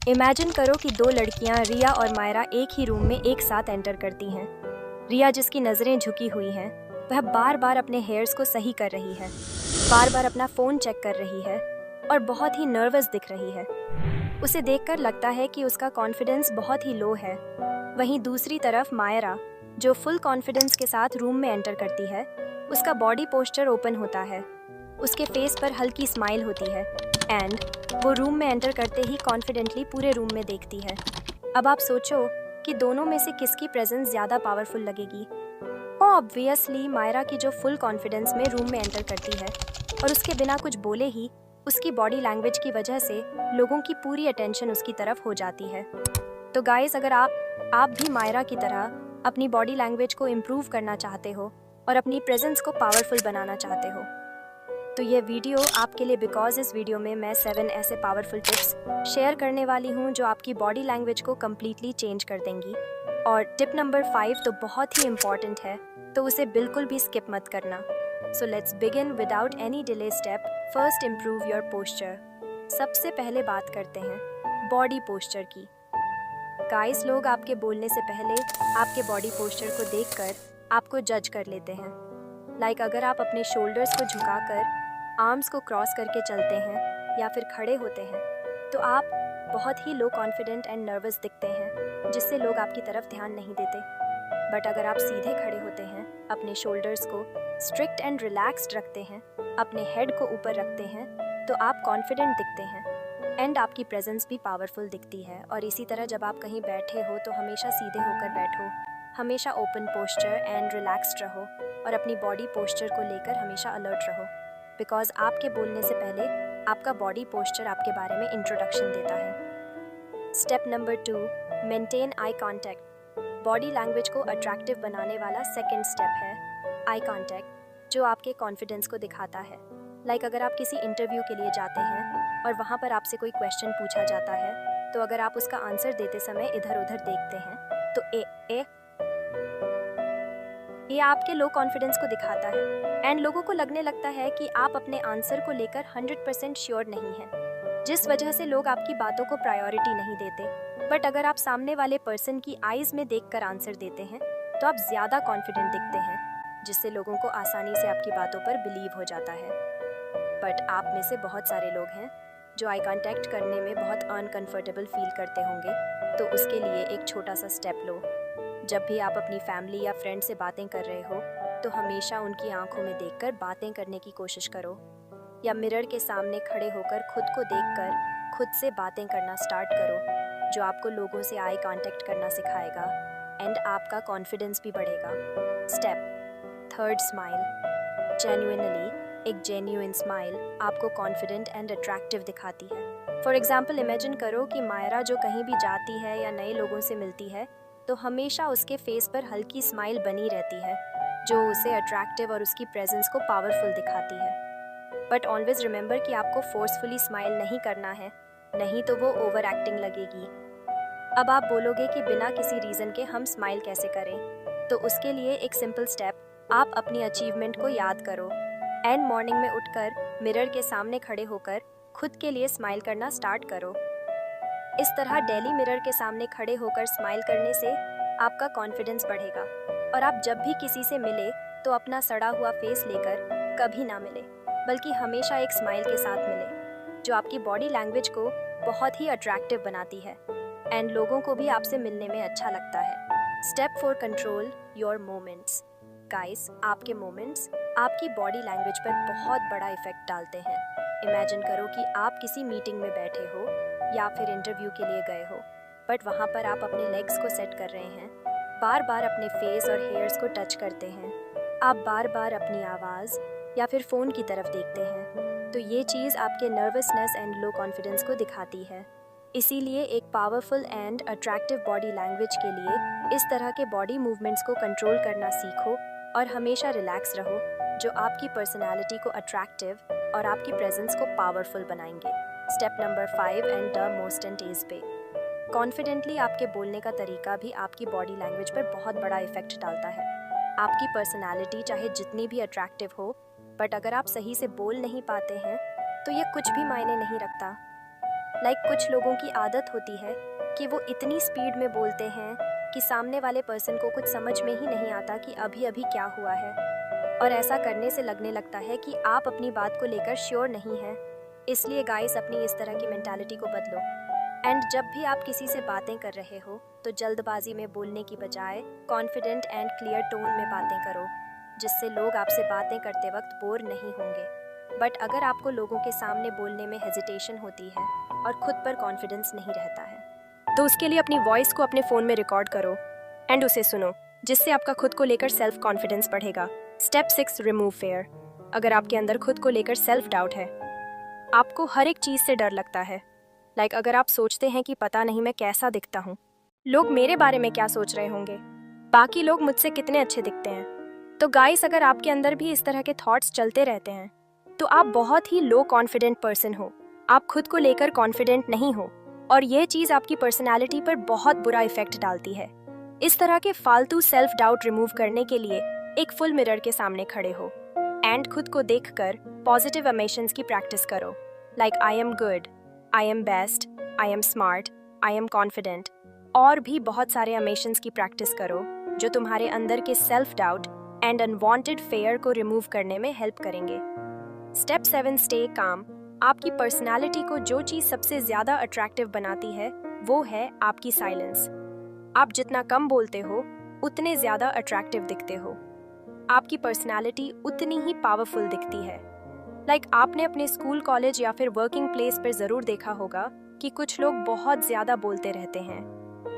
Imagine करो कि दो लड़कियां रिया और मायरा एक ही रूम में एक साथ एंटर करती हैं। रिया, जिसकी नज़रें झुकी हुई हैं, वह बार बार अपने हेयर्स को सही कर रही है, बार बार अपना फ़ोन चेक कर रही है और बहुत ही नर्वस दिख रही है। उसे देखकर लगता है कि उसका कॉन्फिडेंस बहुत ही लो है। वहीं दूसरी तरफ मायरा, जो फुल कॉन्फिडेंस के साथ रूम में एंटर करती है, उसका बॉडी पोस्चर ओपन होता है, उसके फेस पर हल्की स्माइल होती है एंड वो रूम में एंटर करते ही कॉन्फिडेंटली पूरे रूम में देखती है। अब आप सोचो कि दोनों में से किसकी प्रेजेंस ज़्यादा पावरफुल लगेगी। ऑब्वियसली मायरा की, जो फुल कॉन्फिडेंस में रूम में एंटर करती है और उसके बिना कुछ बोले ही उसकी बॉडी लैंग्वेज की वजह से लोगों की पूरी अटेंशन उसकी तरफ हो जाती है। तो गाइस, अगर आप भी मायरा की तरह अपनी बॉडी लैंग्वेज को इम्प्रूव करना चाहते हो और अपनी प्रेजेंस को पावरफुल बनाना चाहते हो, तो ये वीडियो आपके लिए, बिकॉज इस वीडियो में मैं 7 ऐसे पावरफुल टिप्स शेयर करने वाली हूँ जो आपकी बॉडी लैंग्वेज को कम्प्लीटली चेंज कर देंगी। और टिप नंबर 5 तो बहुत ही इम्पॉर्टेंट है, तो उसे बिल्कुल भी स्किप मत करना। So let's begin without any delay. Step first, improve your posture. सबसे पहले बात करते हैं बॉडी पोस्चर की। गाइस, लोग आपके बोलने से पहले आपके बॉडी पोस्चर को देखकर आपको जज कर लेते हैं। लाइक अगर आप अपने शोल्डर्स को झुकाकर आर्म्स को क्रॉस करके चलते हैं या फिर खड़े होते हैं, तो आप बहुत ही लो कॉन्फिडेंट एंड नर्वस दिखते हैं, जिससे लोग आपकी तरफ ध्यान नहीं देते। बट अगर आप सीधे खड़े होते हैं, अपने शोल्डर्स को स्ट्रिक्ट एंड रिलैक्स्ड रखते हैं, अपने हेड को ऊपर रखते हैं, तो आप कॉन्फिडेंट दिखते हैं एंड आपकी प्रेजेंस भी पावरफुल दिखती है। और इसी तरह जब आप कहीं बैठे हो तो हमेशा सीधे होकर बैठो, हमेशा ओपन पोस्चर एंड रिलैक्स्ड रहो और अपनी बॉडी पोस्चर को लेकर हमेशा अलर्ट रहो, बिकॉज आपके बोलने से पहले आपका बॉडी पोस्चर आपके बारे में इंट्रोडक्शन देता है। Step number 2, maintain eye contact. Body language को अट्रैक्टिव बनाने वाला सेकंड स्टेप है आई कांटेक्ट, जो आपके कॉन्फिडेंस को दिखाता है। लाइक अगर आप किसी इंटरव्यू के लिए जाते हैं और वहाँ पर आपसे कोई क्वेश्चन पूछा जाता है, तो अगर आप उसका आंसर देते समय इधर उधर देखते हैं, तो ये आपके लो कॉन्फिडेंस को दिखाता है एंड लोगों को लगने लगता है कि आप अपने आंसर को लेकर 100% श्योर नहीं हैं, जिस वजह से लोग आपकी बातों को प्रायोरिटी नहीं देते। बट अगर आप सामने वाले पर्सन की आईज में देखकर आंसर देते हैं, तो आप ज़्यादा कॉन्फिडेंट दिखते हैं, जिससे लोगों को आसानी से आपकी बातों पर बिलीव हो जाता है। बट आप में से बहुत सारे लोग हैं जो आई कांटेक्ट करने में बहुत अनकंफर्टेबल फील करते होंगे, तो उसके लिए एक छोटा सा स्टेप लो। जब भी आप अपनी फैमिली या फ्रेंड से बातें कर रहे हो, तो हमेशा उनकी आंखों में देखकर बातें करने की कोशिश करो, या मिरर के सामने खड़े होकर खुद को देखकर खुद से बातें करना स्टार्ट करो, जो आपको लोगों से आई कांटेक्ट करना सिखाएगा एंड आपका कॉन्फिडेंस भी बढ़ेगा। Step third, smile. जेन्युइनली, एक जेन्युइन स्माइल आपको कॉन्फिडेंट एंड अट्रैक्टिव दिखाती है। फॉर एग्जाम्पल, इमेजिन करो कि मायरा जो कहीं भी जाती है या नए लोगों से मिलती है, तो हमेशा उसके फेस पर हल्की स्माइल बनी रहती है, जो उसे अट्रैक्टिव और उसकी प्रेजेंस को पावरफुल दिखाती है। बट ऑलवेज रिमेंबर कि आपको फोर्सफुली स्माइल नहीं करना है, नहीं तो वो ओवर एक्टिंग लगेगी। अब आप बोलोगे कि बिना किसी रीज़न के हम स्माइल कैसे करें, तो उसके लिए एक सिंपल स्टेप, आप अपनी अचीवमेंट को याद करो एंड मॉर्निंग में उठकर मिरर के सामने खड़े होकर खुद के लिए स्माइल करना स्टार्ट करो। इस तरह डेली मिरर के सामने खड़े होकर स्माइल करने से आपका कॉन्फिडेंस बढ़ेगा और आप जब भी किसी से मिले तो अपना सड़ा हुआ फेस लेकर कभी ना मिले, बल्कि हमेशा एक स्माइल के साथ मिले, जो आपकी बॉडी लैंग्वेज को बहुत ही अट्रैक्टिव बनाती है एंड लोगों को भी आपसे मिलने में अच्छा लगता है। Step 4, control your moments. Guys, आपके मोमेंट्स आपकी बॉडी लैंग्वेज पर बहुत बड़ा इफेक्ट डालते हैं। इमेजिन करो कि आप किसी मीटिंग में बैठे हो या फिर इंटरव्यू के लिए गए हो, बट वहाँ पर आप अपने लेग्स को सेट कर रहे हैं, बार बार अपने फेस और हेयर्स को टच करते हैं, आप बार बार अपनी आवाज़ या फिर फ़ोन की तरफ देखते हैं, तो ये चीज़ आपके नर्वसनेस एंड लो कॉन्फिडेंस को दिखाती है। इसीलिए एक powerful and attractive body language के लिए इस तरह के बॉडी मूवमेंट्स को कंट्रोल करना सीखो और हमेशा रिलैक्स रहो, जो आपकी पर्सनैलिटी को अट्रैक्टिव और आपकी प्रेजेंस को पावरफुल बनाएंगे। Step number 5 and the most and is पे। कॉन्फिडेंटली आपके बोलने का तरीका भी आपकी बॉडी लैंग्वेज पर बहुत बड़ा इफेक्ट डालता है। आपकी पर्सनैलिटी चाहे जितनी भी अट्रैक्टिव हो, बट अगर आप सही से बोल नहीं पाते हैं, तो ये कुछ भी मायने नहीं रखता। कुछ लोगों की आदत होती है कि वो इतनी स्पीड में बोलते हैं कि सामने वाले पर्सन को कुछ समझ में ही नहीं आता कि अभी अभी क्या हुआ है, और ऐसा करने से लगने लगता है कि आप अपनी बात को लेकर श्योर नहीं हैं। इसलिए गाइस, अपनी इस तरह की मेंटालिटी को बदलो। एंड जब भी आप किसी से बातें कर रहे हो तो जल्दबाजी में बोलने की बजाय कॉन्फिडेंट एंड क्लियर टोन में बातें करो, जिससे लोग आपसे बातें करते वक्त बोर नहीं होंगे। बट अगर आपको लोगों के सामने बोलने में हेजिटेशन होती है और खुद पर कॉन्फिडेंस नहीं रहता है, तो उसके लिए अपनी वॉइस को अपने फ़ोन में रिकॉर्ड करो एंड उसे सुनो, जिससे आपका खुद को लेकर सेल्फ कॉन्फिडेंस बढ़ेगा। Step 6, remove fair. अगर आपके अंदर खुद को लेकर सेल्फ डाउट है, आपको हर एक चीज़ से डर लगता है, अगर आप सोचते हैं कि पता नहीं मैं कैसा दिखता हूँ, लोग मेरे बारे में क्या सोच रहे होंगे, बाकी लोग मुझसे कितने अच्छे दिखते हैं, तो गाइस, अगर आपके अंदर भी इस तरह के थॉट्स चलते रहते हैं तो आप बहुत ही लो कॉन्फिडेंट पर्सन हो। आप खुद को लेकर कॉन्फिडेंट नहीं हो और यह चीज़ आपकी पर्सनालिटी पर बहुत बुरा इफेक्ट डालती है। इस तरह के फालतू सेल्फ डाउट रिमूव करने के लिए एक फुल मिरर के सामने खड़े हो एंड खुद को देखकर पॉजिटिव इमोशंस की प्रैक्टिस करो, I am good, I am best, I am smart, I am confident, और भी बहुत सारे इमोशंस की प्रैक्टिस करो जो तुम्हारे अंदर के self doubt and unwanted fair को रिमूव करने में हेल्प करेंगे। Step 7, stay calm. आपकी पर्सनालिटी को जो चीज़ सबसे ज़्यादा अट्रैक्टिव बनाती है वो है आपकी साइलेंस। आप जितना कम बोलते हो उतने ज़्यादा अट्रैक्टिव दिखते हो। आपकी पर्सनालिटी उतनी ही पावरफुल दिखती है। आपने अपने स्कूल, कॉलेज या फिर वर्किंग प्लेस पर ज़रूर देखा होगा कि कुछ लोग बहुत ज़्यादा बोलते रहते हैं।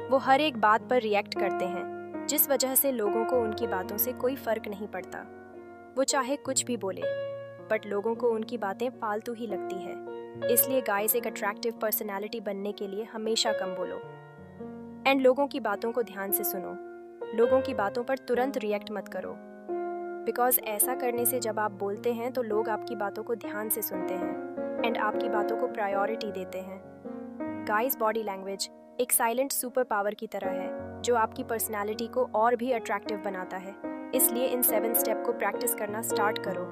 वो हर एक बात पर रिएक्ट करते हैं, जिस वजह से लोगों को उनकी बातों से कोई फ़र्क नहीं पड़ता। वो चाहे कुछ भी बोले, बट लोगों को उनकी बातें फालतू ही लगती है। इसलिए गाइस, एक अट्रैक्टिव पर्सनालिटी बनने के लिए हमेशा कम बोलो एंड लोगों की बातों को ध्यान से सुनो। लोगों की बातों पर तुरंत रिएक्ट मत करो, बिकॉज ऐसा करने से जब आप बोलते हैं तो लोग आपकी बातों को ध्यान से सुनते हैं एंड आपकी बातों को प्रायोरिटी देते हैं। गाइस, बॉडी लैंग्वेज एक साइलेंट सुपर पावर की तरह है जो आपकी पर्सनालिटी को और भी अट्रैक्टिव बनाता है। इसलिए इन 7 स्टेप को प्रैक्टिस करना स्टार्ट करो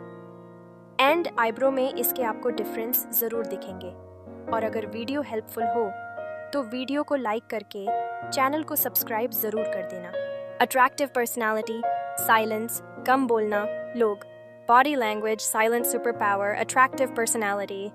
एंड आईब्रो में इसके आपको डिफरेंस ज़रूर दिखेंगे। और अगर वीडियो हेल्पफुल हो तो वीडियो को लाइक करके चैनल को सब्सक्राइब ज़रूर कर देना। अट्रैक्टिव पर्सनालिटी, साइलेंस, कम बोलना, लोग, body language, silent super power, attractive personality.